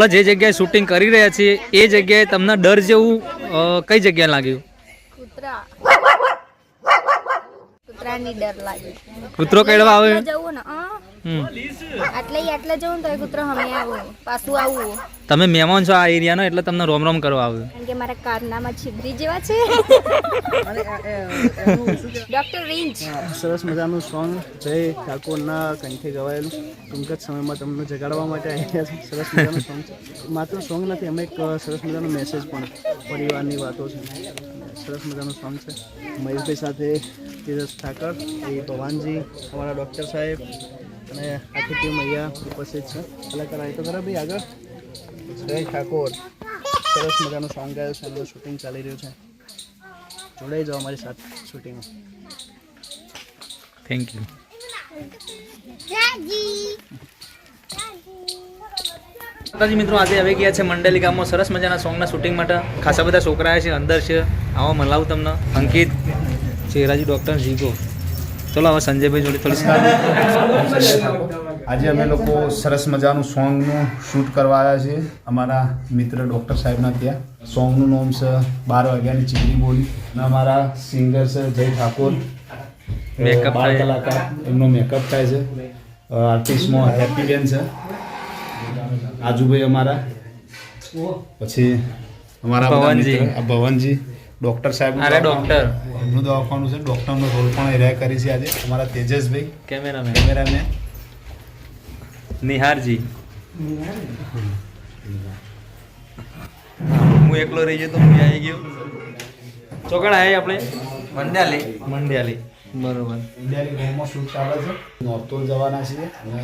આપણે જે જગ્યાએ શૂટિંગ કરી રહ્યા છીએ એ જગ્યાએ તમને ડર જેવું કઈ જગ્યાએ લાગ્યું? કૂતરાની ડર લાગે. કૂતરો કેળવા આવે? જવું ને આટલે જવું તો કૂતરો હમે આવું પાછું આવું. તમે મહેમાન છો આ એરિયાનો એટલે તમને રોમ રોમ કરવા આવ્યો. કારણ કે મારા કારનામાં છિદ્રી જેવા છે. ડોક્ટર રેન્જ સરસ મજાનું સોંગ જય ઠાકોરના કંઠે ગવાયેલું ટૂંક જ સમયમાં તમને જગાડવા માટે આવ્યા છે. સરસ મજાનું સોંગ છે. માત્ર સોંગ નથી, અમે એક સરસ મજાનો મેસેજ પણ પરિવારની વાતો છે. સરસ મજાનું સોંગ છે. મયુરભાઈ સાથે તેજસ ઠાકર, એ ભવાનજી, અમારા ડૉક્ટર સાહેબ અને આખી ટીમ અહીંયા ઉપસ્થિત છે. કલાકાર આવી તો ખરા ભાઈ આગળ. જય ઠાકોર સરસ મજાનું સોંગ ગાયું છે. એમનું શૂટિંગ ચાલી રહ્યું છે. જોડાઈ જાઓ અમારી સાથે શૂટિંગમાં. Thank you. માતાજી મિત્રો, આજે આવી ગયા છે મંડેલી ગામમાં સરસ મજાના સોંગના શૂટિંગ માટે. ખાસા બધા છોકરા છે, અંદર છે. આવો મલાવું તમને. અંકિત, ચેરાજી, ડૉક્ટર જીગો. ચલો હવે સંજયભાઈ જોડે થોડી. આજે અમે લોકો સરસ મજાનું સોંગનું શૂટ કરવા આવ્યા છીએ અમારા મિત્ર ડૉક્ટર સાહેબના ત્યાં. સોંગનું નામ છે 12 વાગ્યાની ચીકણી બોલી અને અમારા સિંગર છે જય ઠાકોર, મેકઅપ બાળ કલાકાર, એમનો મેકઅપ થાય છે. આર્ટિસ્ટમાં હેપી બેન છે, આજુભાઈ અમારા, પછી અમારા ભવનજી, ડૉક્ટર સાહેબ, ડૉક્ટર એમનું દવાખાનું છે. ડૉક્ટરનો રોલ પણ એરિયા કરી છે આજે. અમારા તેજસભાઈ કેમેરામેન, નિહારજી. હું એકલો રહી ગયો તો હું આવી ગયો. ચોકડ આવે આપણે મંડ્યાલી. બરોબર. ઇન્ડિયાની ગેમમાં શૂટ ચાલે છે. નોર્તોલ જવાના છીએ અને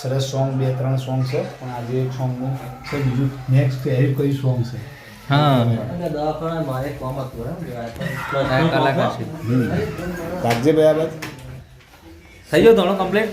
સરસ સોંગ 2-3 સોંગ છે, પણ આજે એક સોંગનું છે. બીજું નેક્સ્ટ એડિટ કયું સોંગ છે? હા, રાખજે બરાબર. થઈ ગયો ધોણો કમ્પ્લીટ.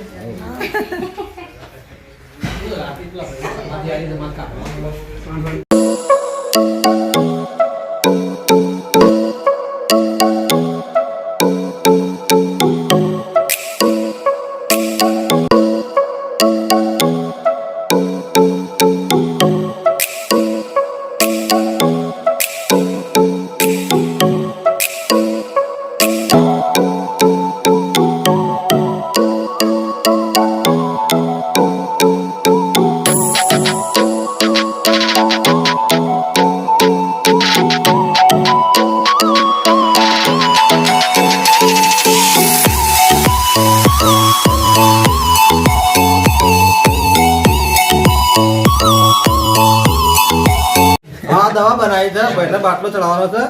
દવા બનાવી છે એટલે બાટલો ચડાવવાનો છે.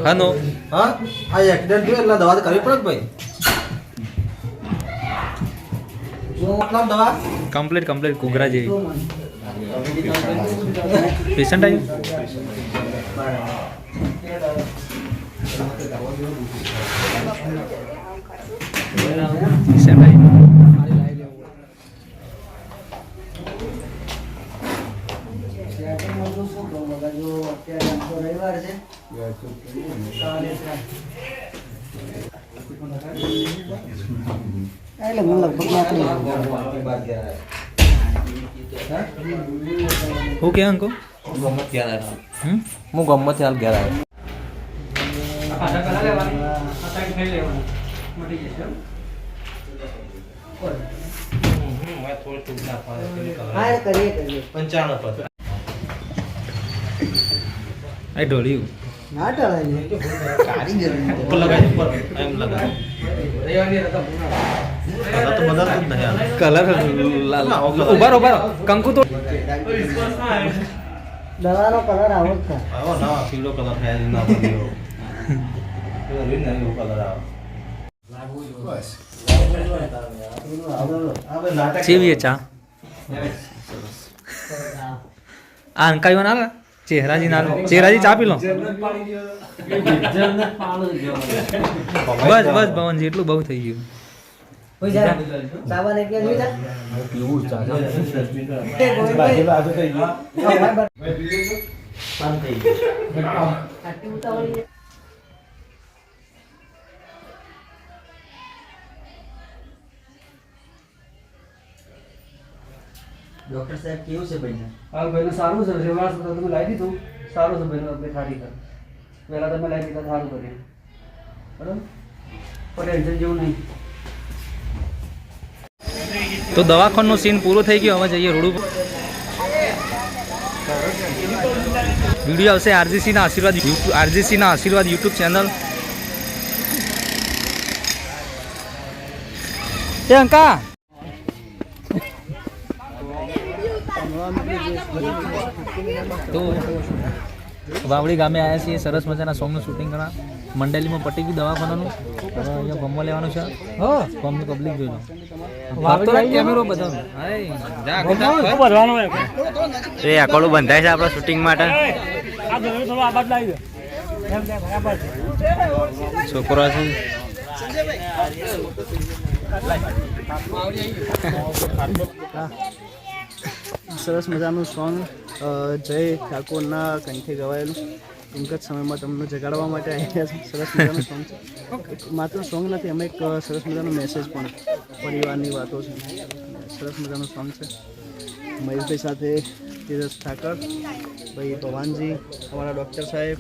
હાનો હા, આ એક્સિડન્ટ થયો એટલે દવા તો કરવી પડે ભાઈ. મતલબ દવા કમ્પ્લીટ ઘૂઘરા જેવી. પેશન્ટ આવ્યું. પેશન્ટ આવ્યું. હું કે અંકો હું ગમત હાલ ઘેર આવ્યો. આ ઢોળ્યું ના ઢળાય કારીગર ઉપર લગાવી ઉપર એમ લગાવી તો બદલતું જ નહીં. કલર ઉભારો કંકુ તો દવાનો કલર આવો જ છે. આવો ના પીળો કલર થાય ના પડ્યો એવો રીન નહીં કલર આવે. બસ. ચેવીએ ચા આ અંકાઈઓ ના ચહેરાજી ના ચહેરાજી ચા પી લો. બસ ભવનજી એટલું બહુ થઈ ગયું. ડોક્ટર સાહેબ કેવું છે ભાઈને? હાલ ભાઈને સારું છે સેવા તમે લાવી દીધું સારું છે ભાઈને આપણે ખારી કર પહેલાં તમે લાવી દીધા સારું કર્યું બરાબર પણ ટેન્શન જેવું નહીં. તો દવાખાનું સીન પૂરો થઈ ગયો. હવે જઈએ રોડ ઉપર. વિડીયો આવશે આરજીસીના આશીર્વાદ યુટ્યુબ ચેનલ. એ અંકા તો વાવડી ગામે આવ્યા છીએ સરસ મજાના સોંગનું શૂટિંગ કરવા. મંડેલીમાં પટી ગયું દવાખાનાનું. હવે અહીંયા ગમવા લેવાનું છે. હા ગમની પબ્લિક જોઈ લો. કેમેરો બધાનો એ અકોડું બંધાય છે આપણા શૂટિંગ માટે. છોકરો છે સરસ મજાનું સોંગ જય ઠાકોરના કંઠે ગવાયેલું ટૂંક જ સમયમાં તમને જગાડવા માટે આવ્યા છે. સરસ મજાનું સોંગ છે. માત્ર સોંગ નથી અમે એક સરસ મજાનો મેસેજ પણ પરિવારની વાતો છે. સરસ મજાનું સોંગ છે. મહેશભાઈ સાથે ધીરજ ઠાકર ભાઈ ભવાનજી અમારા ડૉક્ટર સાહેબ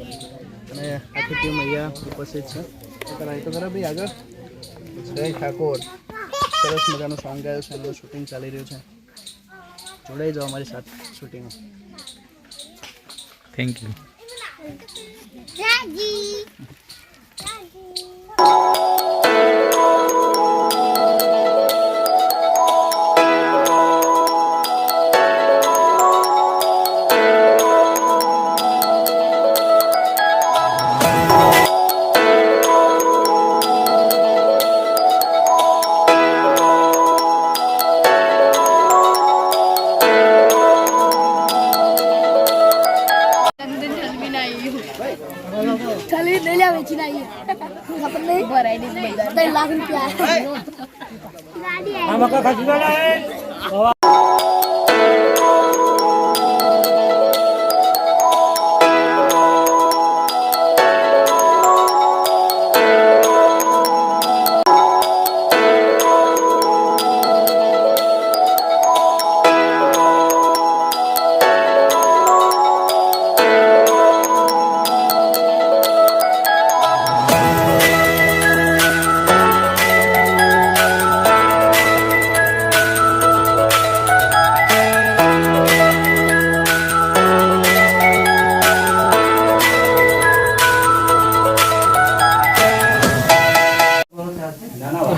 અને આખી ટીમ અહીંયા ઉપસ્થિત છે. કરાય તો ખરા ભાઈ આગળ જય ઠાકોર સરસ મજાનું સોંગ ગાયું છે. એનું શૂટિંગ ચાલી રહ્યું છે. જોડાઈ જાઓ અમારી સાથે શૂટિંગમાં. Thank you. ખાલી લઈ લે વેચી નાખી ખબર નહીં ભરાઈ દીધી 3 લાખ રૂપિયા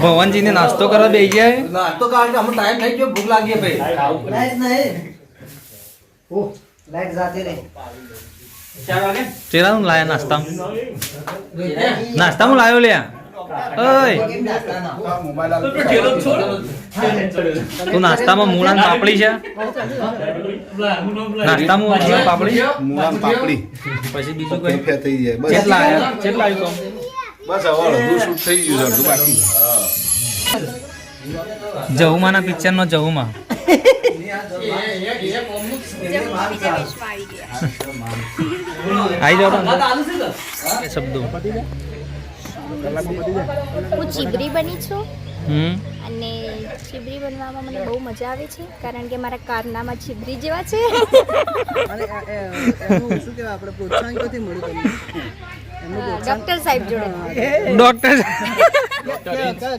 ભવાનજીને નાસ્તો કરવા બેસી ગયા. નાસ્તો કારણ કે અમને ટાઈમ થઈ ગયો, ભૂખ લાગી ભાઈ. નહીં ઓ લાઈટ જાતી રહી. ચેરાનું લાયા નાસ્તામાં લાવ્યો લ્યા. ઓય તું નાસ્તામાં મૂળાની પાપડી છે. નાસ્તામાં મૂળાની પાપડી મૂળાની પાપડી પછી બીજું કઈ ફે થઈ જાય બસ. કેટલા આવ્યા? કેટલા આવ્યું કોમ? બસ હવે અડધું શૂટ થઈ ગયું છે, અડધું બાકી છે. જહુમાના પિક્ચરનો જહુમા. આવી જાઓ શબ્દો. હું ચીબરી બની છું હમ અને ચીબરી બનવામાં મને બહુ મજા આવે છે કારણ કે મારા કારનામાં ચીબરી જેવા છે. અને એનું શું કહેવાય આપણે પ્રોત્સાહન ક્યાંથી મળ્યું તમને? ડોક્ટર સાહેબ જોડે ડોક્ટર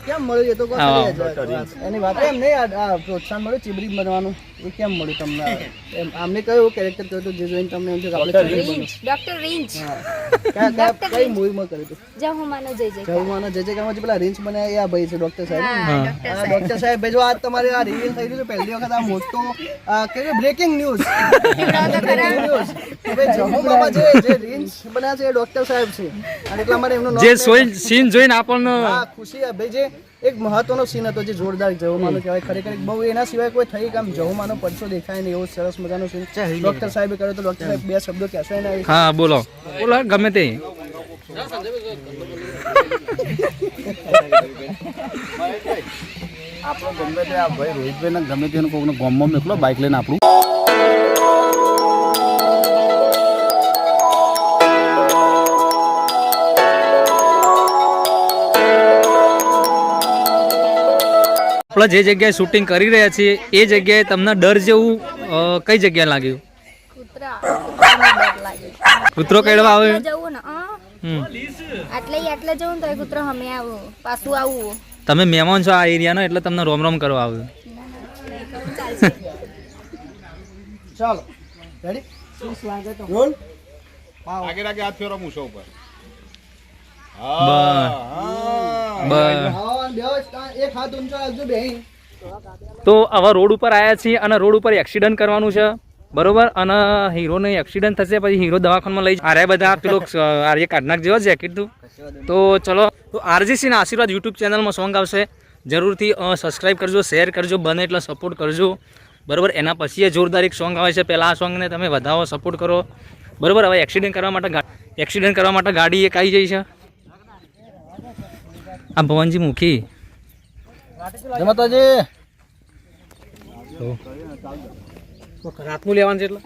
કેમ મળ્યું એ તો કહો ખરી. એની વાત એમ નહીં આ પ્રોત્સાહન મળ્યું ચીબરી બનવાનું એ કેમ મળ્યું તમને? એમ આમને કયું કેરેક્ટર કર્યું હતું જે જોઈને તમને એમ છે કે આપણે ચીબરી બનવું? ડોક્ટર રેન્જ કઈ મૂવીમાં કર્યું હતું? જહુમાનો જય જય જહુમાનો જે કામમાં જે પેલા રેન્જ બનાવ્યા એ આ ભાઈ છે ડોક્ટર સાહેબ. ડોક્ટર સાહેબ ડોક્ટર સાહેબ ભાઈ જો આજ તમારે આ રિવીલ થઈ રહ્યું છે પહેલી વખત આ મોટો કે બ્રેકિંગ ન્યૂઝ જહુમામાં જે રેન્જ બનાવ્યા છે એ ડોક્ટર સાહેબ છે અને એટલા માટે એમનું જે સીન જોઈને આપણને હા ખુશી ભાઈ જે એક મહત્વનો સીન હતો જે જોરદાર જહુમાનો કહેવાય ખરેખર બહુ એના સિવાય કોઈ થઈ કામ જહુમાનો પડછો દેખાય નહીં એવો સરસ મજાનો સીન ડોક્ટર સાહેબે કર્યો તો ડોક્ટર સાહેબ બે શબ્દો કહેશો એના વિશે? હા બોલો બોલો ગમે તે. ગમે તે આ ભાઈ રોહિતભાઈ ગમે તેનું કોઈનો ગામમાં મોકલો બાઇક લઈને આપણું. આપણે જે જગ્યાએ શૂટિંગ કરી રહ્યા છીએ એ જગ્યાએ તમને ડર જેવું કઈ જગ્યાએ લાગ્યું? કૂતરાનો ડર લાગે. કૂતરો કેળવા આવે? આટલે જવું ને આટલે જવું ને તો એ કૂતરો હમે આવું પાછું આવું. તમે મહેમાન છો આ એરિયાનો એટલે તમને રોમ રોમ કરવા આવ્યું. ચાલશે. ચાલો રેડી રોલ એક હાથ ઊંચો રાખજો બેન. તો હવે રોડ ઉપર આવ્યા છીએ અને રોડ ઉપર એક્સિડન્ટ કરવાનું છે બરોબર, અને હીરોને એક્સિડન્ટ થશે પછી હીરો દવાખાનામાં લઈ આરે બધા પેલો આર્ય કાઢનાક જેવો જેકેટ તું. તો ચલો, તો આરજીસીના આશીર્વાદ યુટ્યુબ ચેનલમાં સોંગ આવશે, જરૂરથી સબસ્ક્રાઈબ કરજો, શેર કરજો, બને એટલે સપોર્ટ કરજો બરાબર. એના પછી એ જોરદાર એક સોંગ આવે છે, પહેલાં આ સોંગને તમે વધાવો, સપોર્ટ કરો બરાબર. હવે એક્સિડન્ટ કરવા માટે ગાડી એક આવી જઈ છે, આ ભવનજી મુખી. રાતનું લેવાનું છે એટલે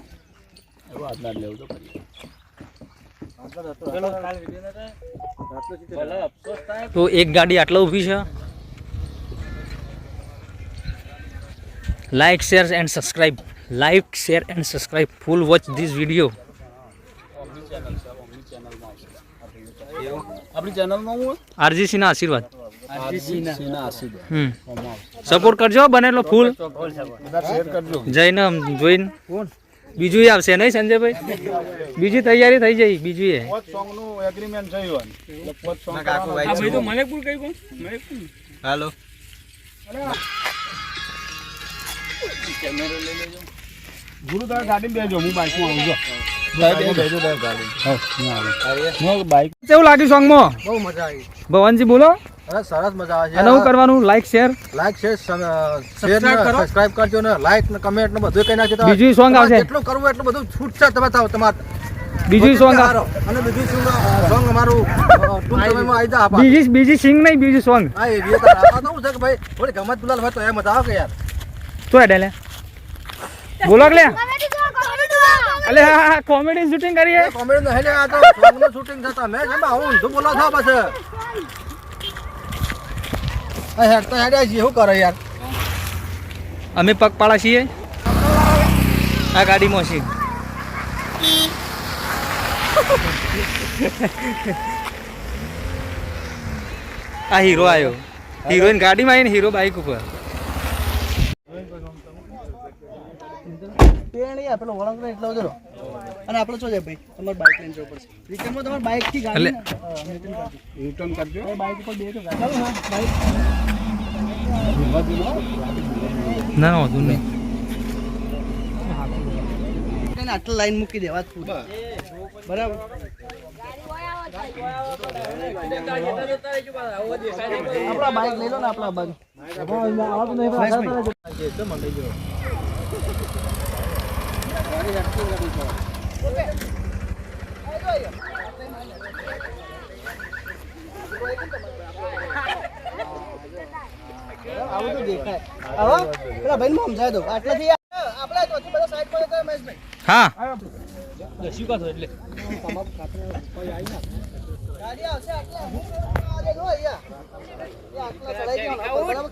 તો એક ગાડી આટલા ઊભી છે. Like share and subscribe, like share and subscribe, full watch this video. આપણી ચેનલમાં હું આરજીસીના આશીર્વાદ. સપોર્ટ કરજો બને એટલો ફૂલ, જઈને જોઈને બીજું આવશે નહીં સંજયભાઈ? બીજી તૈયારી થઈ જાય, બીજું એ હાલો ગુરુ તારા ગાડી બેજો, હું બાઇકમાં આવું બાઇક. કેવું લાગ્યું સોંગમાં? બહુ મજા આવી. ભવનજી બોલો. સરસ મજા આવે અને શું કરવાનું? લાઈક શેર સબસ્ક્રાઇબ કરજો ને, લાઈક ને કમેન્ટ ને બધું કઈ નાખજો. બીજું સોંગ આવશે, જેટલું કરવું એટલું બધું છૂટ છે તમારે. બીજું સોંગ અને બીજું સોંગ અમારું ટૂંક સમયમાં આવી જા. બીજી સિંગ નહીં, બીજું સોંગ. હા એ શું છે કે ભાઈ થોડી ગમત ગુલાલ હોય તો એ મજા આવે કે યાર. તો એડે લે બોલો કે લે અલે હા કોમેડી શૂટિંગ કરીએ. કોમેડી નહીં લે, આ તો સોંગનું શૂટિંગ થતા મેં કેમ આવું ઊંધું બોલો છો પછી. હેડ તો હેડ આવી શું કરે યાર. અમે પગપાળા છીએ આ ગાડીમાં છીએ. આ હીરો આવ્યો, હિરોઈન ગાડીમાં આવીને હીરો બાઇક ઉપર. પેલો વળંગ ને એટલો જરો અને આપણે શું છે ભાઈ તમારે બાઇક લઈને જવું પડશે. રિટર્નમાં તમારે બાઇક થી ગાડી રિટર્ન કરજો. બાઇક ઉપર બે તો ચાલો હા બાઇક ના વાંધો નહીં. આટલા લાઈન મૂકી દેવા બરાબર. આપણા બાઇક લઈ લો ને, આપણા બાઇક આવું તો દેખાય. હવે પેલા ભાઈ ને સમજાય દો આટલાથી આપણે ચોથી બધા સાઈડ પર હતા મહેશભાઈ. હા ગાડી આવશે આટલા હું આજે જો અહીંયા એ આટલા ચડાઈ ગયો બરાબર.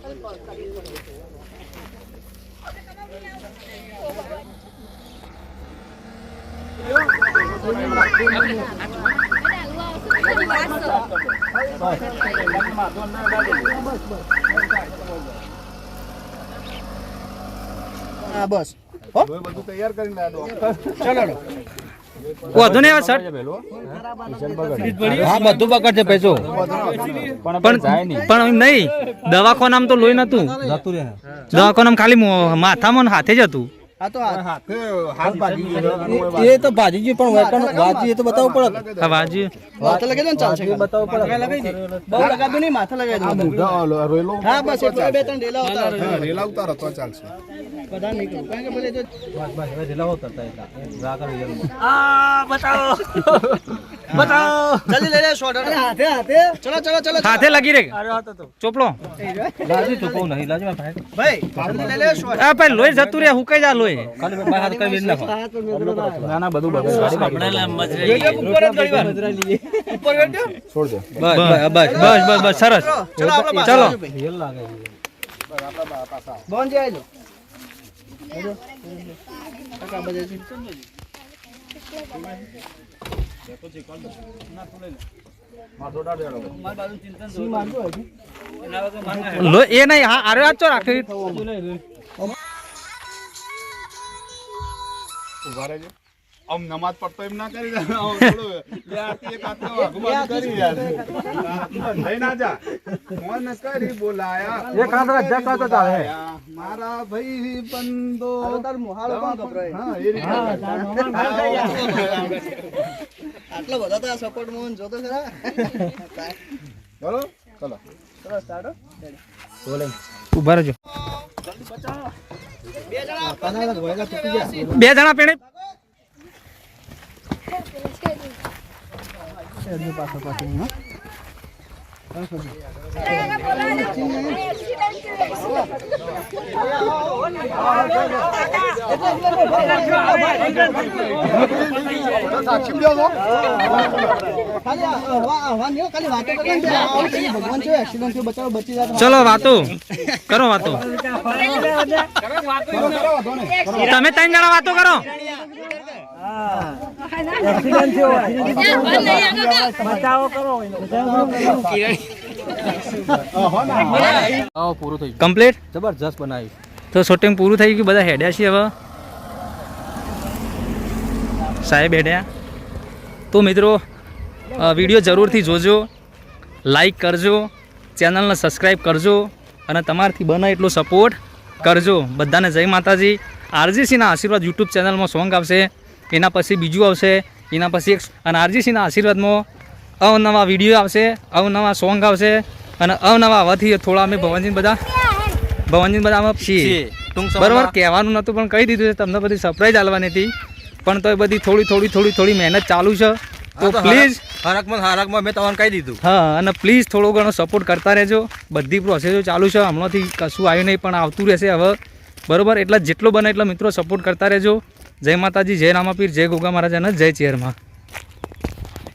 હા બસ બધું તૈયાર કરીને ચલો વાંધો નહીં. હવે સર હા બધું પકડશે પૈસો પણ નહીં, દવાખાનામાં તો લોહી નતું, દવાખાનામાં ખાલી માથામાં ને હાથે જ હતું. આ તો હાથ ભાગી એ તો ભાજી ગયું પણ વાંચી એ તો બતાવવું પડે. હા વાજી માથે લગાવી દો ને ચાલશે. બતાવવું પડે. બહુ લગાવી દો નહીં, માથે લગાવી દો. હા બસ એટલે બે ત્રણ ડેલા ઉતારો. રેલા ઉતારો તો ચાલશે. બધા નહીં કરું કારણ કે ભલે જો જલ્દી લઈ લે શોટ. હાથે હાથે ચલો ચલો ચલો હાથે લગી રે ચોપડો. ભાઈ જલ્દી લઈ લે શોટ. આ ભાઈ લોહી જતું રે, હુકાઈ જા લોહી. નાના બધું બસ બસ બસ બસ સરસ. ચલો આપણે ચલો. ભાઈ. બોન જે આજો કાકા બજે લો એ નહીં હા આરે આચો રાખી ઉભા રહેજો આમ નમાજ પડતો એમ ના કરી દે આમ થોડું બે આરતી એક આરતી વાઘુબાજુ કરી યાર લઈ ના જા મોન કરી બોલાયા એ કાંતરા જા કાતો ચાલે મારા ભાઈ બંદો તાર મોહાલો કોણ ગભરાય હા એ રીતે આટલો બધો તો સપોર્ટ મોહન જોતો ખરા બોલો ચલો ચલો સ્ટાર્ટ ઉભા રહેજો પાના ગોયલા તૂટી ગયા 2 જણા પેણે એની પાછો પાછો સાક્ષી લ્યો ભગવાન છે એક્સિડન્ટ થી બચાવો બચી જાય ચલો વાતો કરો વાતો તમે 3 જણા વાતો કરો કમ્પ્લીટ જબરજસ્ત બનાવ્યું તો શૂટિંગ પૂરું થઈ ગયું બધા હેડ્યા છીએ હવે સાહેબ હેડ્યા તો મિત્રો વિડીયો જરૂરથી જોજો લાઈક કરજો ચેનલને સબસ્ક્રાઈબ કરજો અને તમારાથી બને એટલો સપોર્ટ કરજો બધાને જય માતાજી આરજીસીના આશીર્વાદ યુટ્યુબ ચેનલમાં સોંગ આવશે એના પછી બીજું આવશે એના પછી એક અને આરજીસીના આશીર્વાદમાં અવનવા વિડીયો આવશે અવનવા સોંગ આવશે અને અવનવા આવવાથી થોડા અમે ભવનજી બધા અમે છીએ બરાબર કહેવાનું નહોતું પણ કહી દીધું છે તમને બધી સરપ્રાઈઝ આલવાની હતી પણ તો એ બધી થોડી મહેનત ચાલુ છે તો પ્લીઝ હારકમાં મેં તમને કહી દીધું હા અને પ્લીઝ થોડો ઘણો સપોર્ટ કરતા રહેજો બધી પ્રોસેસો ચાલુ છે હમણાંથી કશું આવ્યું નહીં પણ આવતું રહેશે હવે બરાબર એટલે જેટલો બને એટલો મિત્રો સપોર્ટ કરતા રહેજો જય માતાજી જય રામાપીર જય ગોગા મહારાજ અને જય ચેરમાં